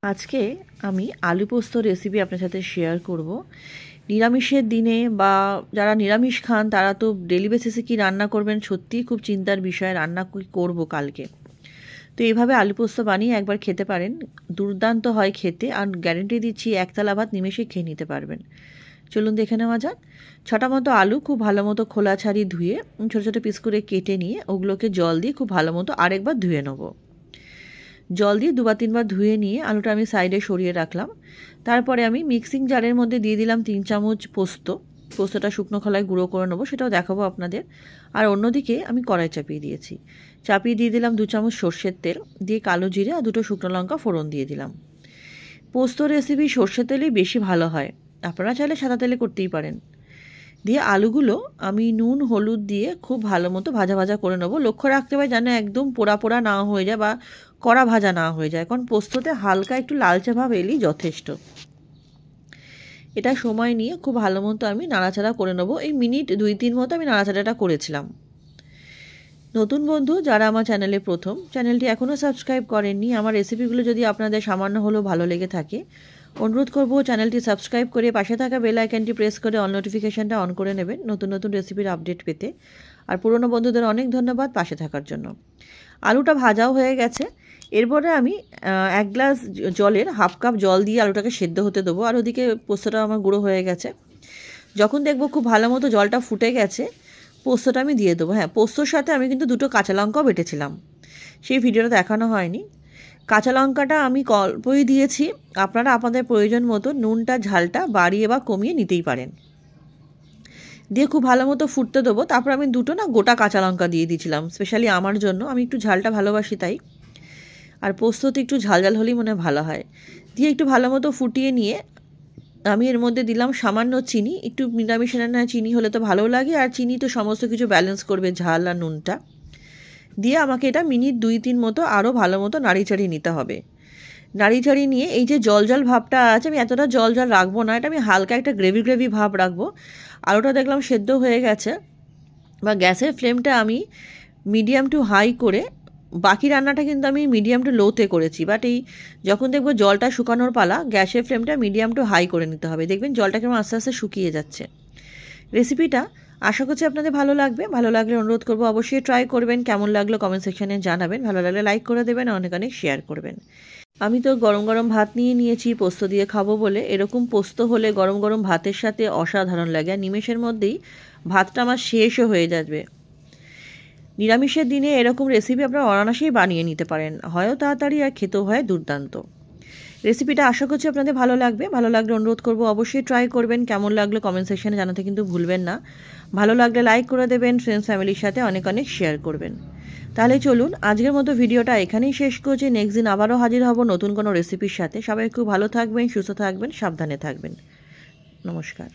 আজকে আমি আলু পোস্ত রেসিপি আপনার সাথে শেয়ার করব। নিরামিষের দিনে বা যারা নিরামিষ খান তারা তো ডেলি বেসিসে কী রান্না করবেন সত্যিই খুব চিন্তার বিষয়, রান্না করব কালকে। তো এইভাবে আলু পোস্ত বানিয়ে একবার খেতে পারেন, দুর্দান্ত হয় খেতে, আর গ্যারেন্টি দিচ্ছি একতলা ভাত নিমেষে খেয়ে নিতে পারবেন। চলুন দেখে নেওয়া যাক। 6টা মতো আলু খুব ভালো মতো খোলা ছাড়ি ধুয়ে ছোটো ছোটো পিস করে কেটে নিয়ে ওগুলোকে জল দিয়ে খুব ভালো মতো আরেকবার ধুয়ে নেবো। জল দিয়ে 2-3 বার ধুয়ে নিয়ে আলুটা আমি সাইডে সরিয়ে রাখলাম। তারপরে আমি মিক্সিং জারের মধ্যে দিয়ে দিলাম 3 চামচ পোস্তটা শুকনো খোলায় গুঁড়ো করে নেবো, সেটাও দেখাবো আপনাদের। আর অন্যদিকে আমি কড়াই চাপিয়ে দিয়েছি, চাপিয়ে দিয়ে দিলাম 2 চামচ সর্ষের তেল, দিয়ে কালো জিরে আর 2টো শুকনো লঙ্কা ফোড়ন দিয়ে দিলাম। পোস্ত রেসিপি সর্ষের তেলেই বেশি ভালো হয়, আপনারা চাইলে সাদা তেলে করতেই পারেন। দিয়ে আলুগুলো আমি নুন হলুদ দিয়ে খুব ভালো মতো ভাজা ভাজা করে নেবো। লক্ষ্য রাখতে হবে যেন একদম পোড়া পোড়া না হয়ে যায় বা কড়া ভাজা না হয়ে যায়, কারণ পোস্ততে হালকা একটু লালচে ভাব এলেই যথেষ্ট। এটা সময় নিয়ে খুব ভালো মতো আমি নাড়াচাড়া করে নেবো। এই মিনিট 2-3 মতো আমি নাড়াচাড়াটা করেছিলাম। নতুন বন্ধু যারা আমার চ্যানেলে প্রথম, চ্যানেলটি এখনও সাবস্ক্রাইব করেননি, আমার রেসিপিগুলো যদি আপনাদের সামান্য হলেও ভালো লেগে থাকে অনুরোধ করব চ্যানেলটি সাবস্ক্রাইব করে পাশে থাকা বেল আইকনটি প্রেস করে অল নোটিফিকেশানটা অন করে নেবেন নতুন নতুন রেসিপির আপডেট পেতে। আর পুরনো বন্ধুদের অনেক ধন্যবাদ পাশে থাকার জন্য। আলুটা ভাজাও হয়ে গেছে। এরপরে আমি 1 গ্লাস জলের 1/2 কাপ জল দিয়ে আলুটাকে সেদ্ধ হতে দেবো। আর ওদিকে পোস্তটা আমার গুঁড়ো হয়ে গেছে। যখন দেখব খুব ভালো মতো জলটা ফুটে গেছে পোস্তটা আমি দিয়ে দেবো। হ্যাঁ, পোস্তর সাথে আমি কিন্তু 2টো কাঁচা লঙ্কাও বেটেছিলাম, সেই ভিডিওটা দেখানো হয়নি। কাঁচা লঙ্কাটা আমি অল্পই দিয়েছি, আপনারা আপনাদের প্রয়োজন মতো নুনটা ঝালটা বাড়িয়ে বা কমিয়ে নিতেই পারেন। দিয়ে খুব ভালো মতো ফুটতে দেবো। তারপর আমি 2টো গোটা কাঁচা লঙ্কা দিয়ে দিয়েছিলাম, স্পেশালি আমার জন্য, আমি একটু ঝালটা ভালোবাসি তাই। আর পোস্ততে একটু ঝাল ঝাল হলেই মনে ভালো হয়। দিয়ে একটু ভালো মতো ফুটিয়ে নিয়ে আমি এর মধ্যে দিলাম সামান্য চিনি। একটু নিরামিষ রান্না চিনি হলে তো ভালো লাগে, আর চিনি তো সমস্ত কিছু ব্যালেন্স করবে, ঝাল আর নুনটা। দিয়ে আমাকে এটা মিনিট 2-3 মতো আরও ভালো মতো নাড়িচাড়িয়ে নিতে হবে। নাড়িচাড়িয়ে নিয়ে এই যে জল জল ভাবটা আছে, আমি এতটা জল জল রাখবো না, এটা আমি হালকা একটা গ্রেভি ভাব রাখবো। আলুটা দেখলাম সেদ্ধ হয়ে গেছে, বা গ্যাসের ফ্লেমটা আমি মিডিয়াম টু হাই করে, বাকি রান্নাটা কিন্তু আমি মিডিয়াম টু লোতে করেছি, বাট এই যখন দেখবো জলটা শুকানোর পালা গ্যাসের ফ্লেমটা মিডিয়াম টু হাই করে নিতে হবে। দেখবেন জলটা কেমন আস্তে আস্তে শুকিয়ে যাচ্ছে। রেসিপিটা আশা করছি আপনাদের ভালো লাগবে। ভালো লাগলে অনুরোধ করবো অবশ্যই ট্রাই করবেন। কেমন লাগলো কমেন্ট সেকশানে জানাবেন, ভালো লাগলে লাইক করে দেবেন, অনেক অনেক শেয়ার করবেন। আমি তো গরম গরম ভাত নিয়ে নিয়েছি পোস্ত দিয়ে খাবো বলে। এরকম পোস্ত হলে গরম গরম ভাতের সাথে অসাধারণ লাগে, আর নিমেষের মধ্যেই ভাতটা আমার শেষও হয়ে যাবে। নিরামিষের দিনে এরকম রেসিপি আপনারা অনায়াসেই বানিয়ে নিতে পারেন, হয়ও তাড়াতাড়ি আর খেতেও হয় দুর্দান্ত। রেসিপিটা আশা করছি আপনাদের ভালো লাগবে। ভালো লাগলে অনুরোধ করবো অবশ্যই ট্রাই করবেন। কেমন লাগলো কমেন্ট সেকশানে জানাতে কিন্তু ভুলবেন না। ভালো লাগলে লাইক করে দেবেন, ফ্রেন্ডস ফ্যামিলির সাথে অনেক অনেক শেয়ার করবেন। তাহলে চলুন আজকের মতো ভিডিওটা এখানেই শেষ করছি। নেক্সট দিন আবারও হাজির হব নতুন কোনো রেসিপির সাথে। সবাই খুব ভালো থাকবেন, সুস্থ থাকবেন, সাবধানে থাকবেন। নমস্কার।